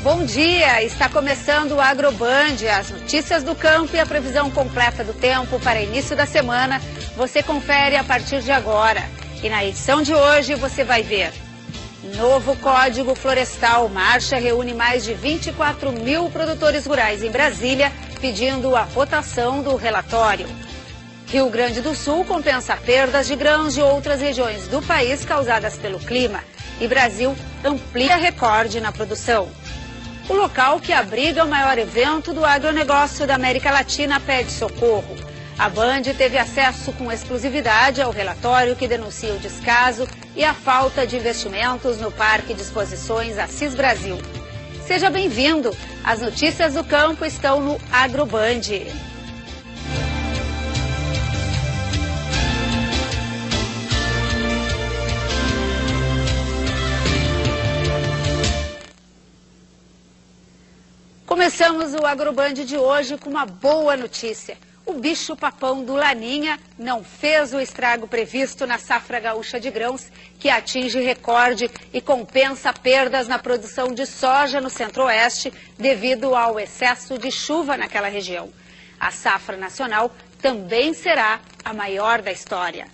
Bom dia, está começando o AgroBand, as notícias do campo e a previsão completa do tempo para início da semana. Você confere a partir de agora. E na edição de hoje você vai ver: novo Código Florestal. Marcha reúne mais de 24 mil produtores rurais em Brasília pedindo a votação do relatório. Rio Grande do Sul compensa perdas de grãos de outras regiões do país causadas pelo clima. E Brasil amplia recorde na produção. O local que abriga o maior evento do agronegócio da América Latina pede socorro. A Band teve acesso com exclusividade ao relatório que denuncia o descaso e a falta de investimentos no Parque de Exposições Assis Brasil. Seja bem-vindo. As notícias do campo estão no AgroBand. Começamos o AgroBand de hoje com uma boa notícia. O bicho-papão do Laninha não fez o estrago previsto na safra gaúcha de grãos, que atinge recorde e compensa perdas na produção de soja no centro-oeste devido ao excesso de chuva naquela região. A safra nacional também será a maior da história.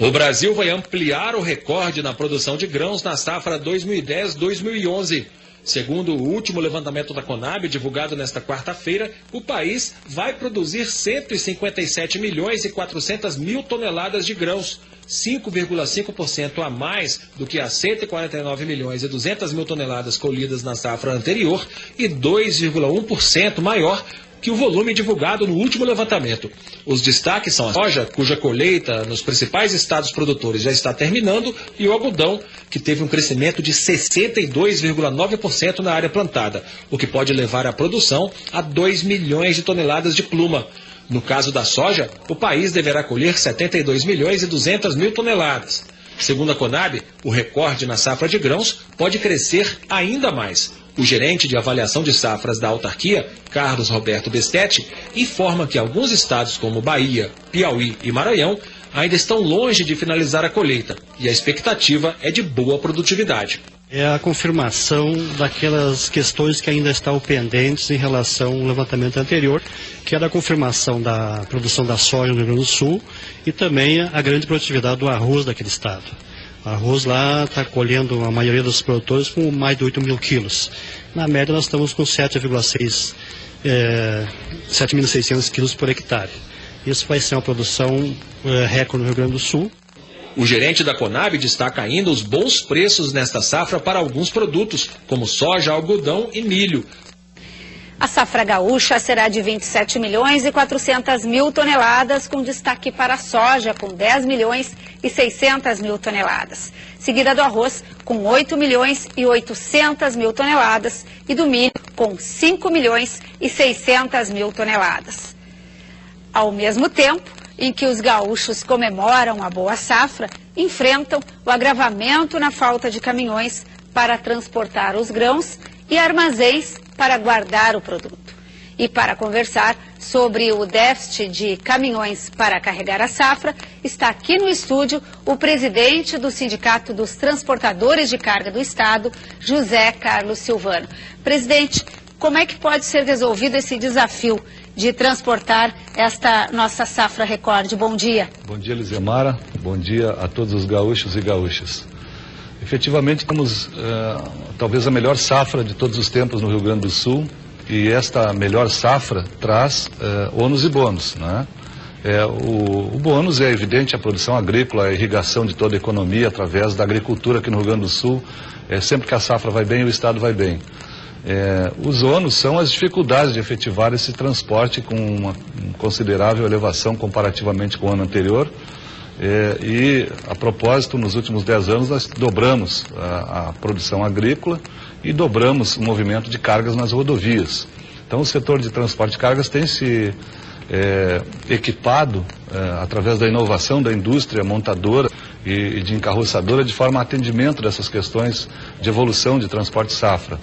O Brasil vai ampliar o recorde na produção de grãos na safra 2010-2011. Segundo o último levantamento da Conab, divulgado nesta quarta-feira, o país vai produzir 157 milhões e 400 mil toneladas de grãos, 5,5% a mais do que as 149 milhões e 200 mil toneladas colhidas na safra anterior e 2,1% maior que o volume divulgado no último levantamento. Os destaques são a soja, cuja colheita nos principais estados produtores já está terminando, e o algodão, que teve um crescimento de 62,9% na área plantada, o que pode levar a produção a 2 milhões de toneladas de pluma. No caso da soja, o país deverá colher 72 milhões e 200 mil toneladas. Segundo a Conab, o recorde na safra de grãos pode crescer ainda mais. O gerente de avaliação de safras da autarquia, Carlos Roberto Bestetti, informa que alguns estados como Bahia, Piauí e Maranhão ainda estão longe de finalizar a colheita e a expectativa é de boa produtividade. É a confirmação daquelas questões que ainda estão pendentes em relação ao levantamento anterior, que era a confirmação da produção da soja no Rio Grande do Sul e também a grande produtividade do arroz daquele estado. O arroz lá está colhendo a maioria dos produtores com mais de 8 mil quilos. Na média nós estamos com 7.600 quilos por hectare. Isso vai ser uma produção recorde no Rio Grande do Sul. O gerente da Conab destaca ainda os bons preços nesta safra para alguns produtos, como soja, algodão e milho. A safra gaúcha será de 27 milhões e 400 mil toneladas, com destaque para a soja, com 10 milhões e 600 mil toneladas. Seguida do arroz, com 8 milhões e 800 mil toneladas, e do milho, com 5 milhões e 600 mil toneladas. Ao mesmo tempo em que os gaúchos comemoram a boa safra, enfrentam o agravamento na falta de caminhões para transportar os grãos e armazéns para guardar o produto. E para conversar sobre o déficit de caminhões para carregar a safra, está aqui no estúdio o presidente do Sindicato dos Transportadores de Carga do Estado, José Carlos Silvano. Presidente, como é que pode ser resolvido esse desafio de transportar esta nossa safra recorde? Bom dia. Bom dia, Lizemara. Bom dia a todos os gaúchos e gaúchas. Efetivamente, temos talvez a melhor safra de todos os tempos no Rio Grande do Sul, e esta melhor safra traz ônus e bônus, né? O bônus é evidente, a produção agrícola, a irrigação de toda a economia através da agricultura aqui no Rio Grande do Sul. Sempre que a safra vai bem, o Estado vai bem. Os ônus são as dificuldades de efetivar esse transporte com uma considerável elevação comparativamente com o ano anterior. E, a propósito, nos últimos 10 anos nós dobramos a produção agrícola e dobramos o movimento de cargas nas rodovias. Então o setor de transporte de cargas tem se equipado através da inovação da indústria montadora e de encarroçadora de forma a atendimento dessas questões de evolução de transporte safra.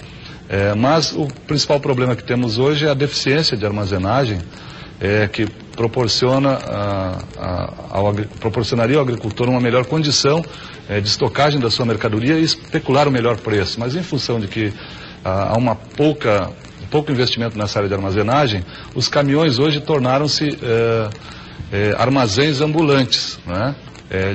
Mas o principal problema que temos hoje é a deficiência de armazenagem, que proporcionaria ao agricultor uma melhor condição de estocagem da sua mercadoria e especular o melhor preço. Mas em função de que há pouco investimento nessa área de armazenagem, os caminhões hoje tornaram-se armazéns ambulantes, né?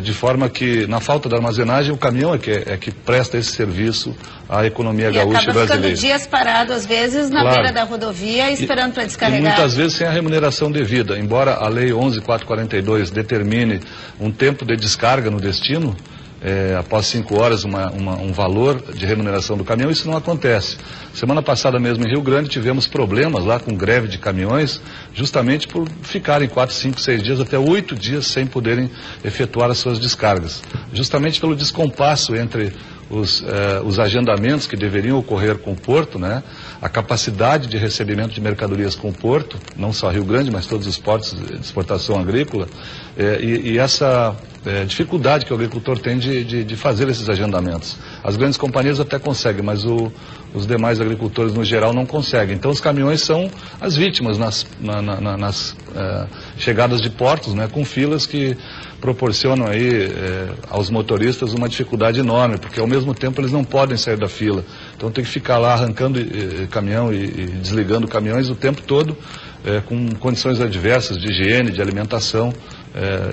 De forma que, na falta de armazenagem, o caminhão é que presta esse serviço à economia gaúcha e brasileira. Acaba ficando dias parado, às vezes, na beira da rodovia, esperando para descarregar. E muitas vezes sem a remuneração devida. Embora a Lei 11.442 determine um tempo de descarga no destino, após 5 horas um valor de remuneração do caminhão, isso não acontece. Semana passada mesmo em Rio Grande tivemos problemas lá com greve de caminhões, justamente por ficarem 4, 5, 6 dias, até 8 dias sem poderem efetuar as suas descargas. Justamente pelo descompasso entre os agendamentos que deveriam ocorrer com o porto, né? A capacidade de recebimento de mercadorias com o porto, não só Rio Grande, mas todos os portos de exportação agrícola, e essa dificuldade que o agricultor tem de fazer esses agendamentos. As grandes companhias até conseguem, mas os demais agricultores no geral não conseguem. Então os caminhões são as vítimas nas chegadas de portos, né, com filas que proporcionam aí aos motoristas uma dificuldade enorme, porque ao mesmo tempo eles não podem sair da fila. Então tem que ficar lá arrancando caminhão e desligando caminhões o tempo todo, com condições adversas de higiene, de alimentação.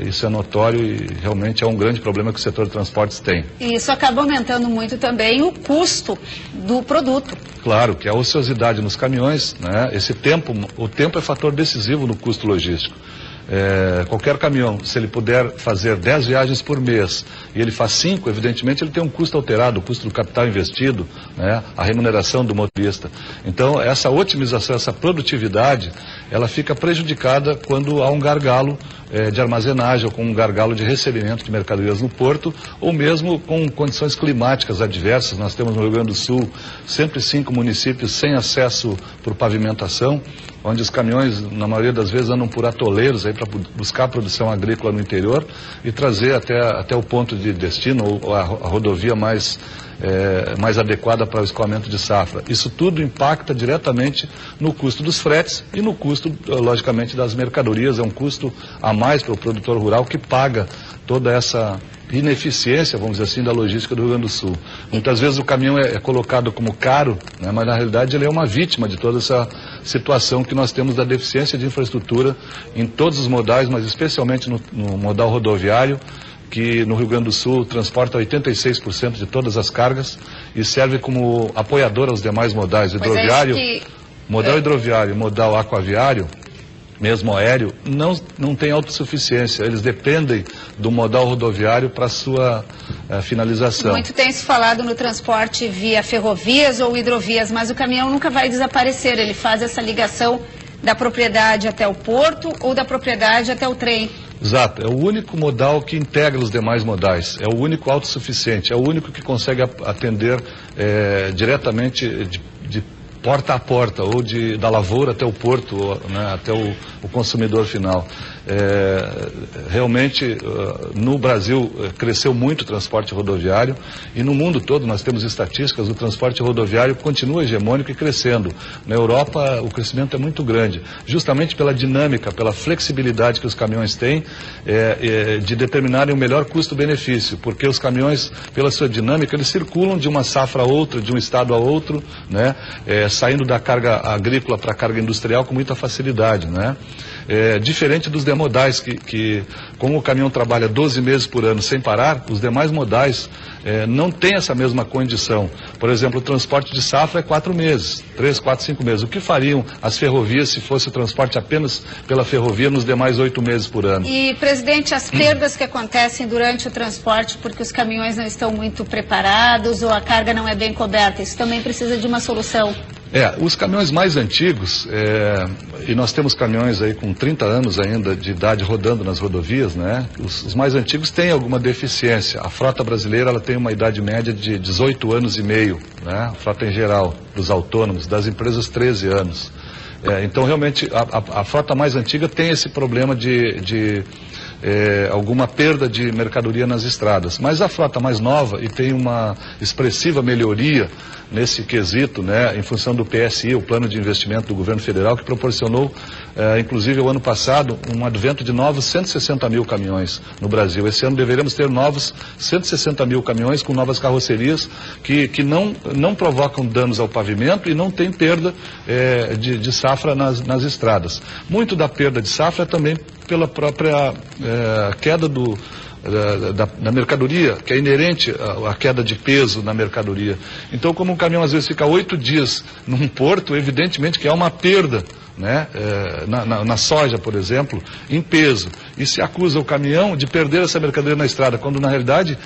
Isso é notório e realmente é um grande problema que o setor de transportes tem. E isso acaba aumentando muito também o custo do produto. Claro, que a ociosidade nos caminhões, né, o tempo é fator decisivo no custo logístico. Qualquer caminhão, se ele puder fazer 10 viagens por mês e ele faz 5, evidentemente ele tem um custo alterado, o custo do capital investido, né, a remuneração do motorista. Então essa otimização, essa produtividade, ela fica prejudicada quando há um gargalo de armazenagem ou com um gargalo de recebimento de mercadorias no porto, ou mesmo com condições climáticas adversas. Nós temos no Rio Grande do Sul 105 municípios sem acesso por pavimentação, onde os caminhões, na maioria das vezes, andam por atoleiros para buscar produção agrícola no interior e trazer até o ponto de destino, ou a rodovia mais adequada para o escoamento de safra. Isso tudo impacta diretamente no custo dos fretes e no custo, logicamente, das mercadorias. É um custo a mais para o produtor rural que paga toda essa ineficiência, vamos dizer assim, da logística do Rio Grande do Sul. Muitas vezes o caminhão é colocado como caro, né, mas na realidade ele é uma vítima de toda essa situação que nós temos da deficiência de infraestrutura em todos os modais, mas especialmente no modal rodoviário, que no Rio Grande do Sul transporta 86% de todas as cargas e serve como apoiador aos demais modais. Hidroviário, modal hidroviário, modal aquaviário, mesmo aéreo, não tem autossuficiência. Eles dependem do modal rodoviário para sua finalização. Muito tem se falado no transporte via ferrovias ou hidrovias, mas o caminhão nunca vai desaparecer. Ele faz essa ligação da propriedade até o porto ou da propriedade até o trem. Exato, é o único modal que integra os demais modais, é o único autossuficiente, é o único que consegue atender diretamente de porta a porta, ou da lavoura até o porto, né, até o consumidor final. Realmente, no Brasil, cresceu muito o transporte rodoviário, e no mundo todo nós temos estatísticas, o transporte rodoviário continua hegemônico e crescendo. Na Europa, o crescimento é muito grande, justamente pela dinâmica, pela flexibilidade que os caminhões têm de determinarem o melhor custo-benefício, porque os caminhões, pela sua dinâmica, eles circulam de uma safra a outra, de um estado a outro, né, saindo da carga agrícola para a carga industrial com muita facilidade, né? Diferente dos demodais, que como o caminhão trabalha 12 meses por ano sem parar, os demais modais não têm essa mesma condição. Por exemplo, o transporte de safra é 4 meses, 3, 4, 5 meses. O que fariam as ferrovias se fosse o transporte apenas pela ferrovia nos demais 8 meses por ano? E, presidente, as perdas que acontecem durante o transporte porque os caminhões não estão muito preparados ou a carga não é bem coberta, isso também precisa de uma solução. Os caminhões mais antigos, e nós temos caminhões aí com 30 anos ainda de idade rodando nas rodovias, né? Os mais antigos têm alguma deficiência. A frota brasileira, ela tem uma idade média de 18 anos e meio, né? A frota em geral, dos autônomos, das empresas 13 anos. Então, realmente, a frota mais antiga tem esse problema de alguma perda de mercadoria nas estradas. Mas a frota mais nova, e tem uma expressiva melhoria nesse quesito, né, em função do PSI, o Plano de Investimento do Governo Federal, que proporcionou, inclusive o ano passado, um advento de novos 160 mil caminhões no Brasil. Esse ano deveremos ter novos 160 mil caminhões com novas carrocerias que não provocam danos ao pavimento e não tem perda de safra nas estradas. Muito da perda de safra é também pela própria queda da mercadoria, que é inerente à queda de peso na mercadoria. Então, como um caminhão às vezes fica 8 dias num porto, evidentemente que há uma perda, né, na soja, por exemplo, em peso. E se acusa o caminhão de perder essa mercadoria na estrada, quando na realidade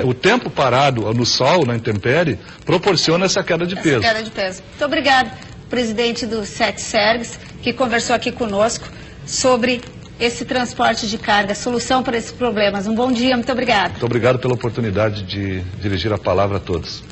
o tempo parado no sol, na intempérie, proporciona essa queda de peso. Queda de peso. Muito obrigado, presidente do SETSERGS, que conversou aqui conosco sobre esse transporte de carga, solução para esses problemas. Um bom dia, muito obrigado. Muito obrigado pela oportunidade de dirigir a palavra a todos.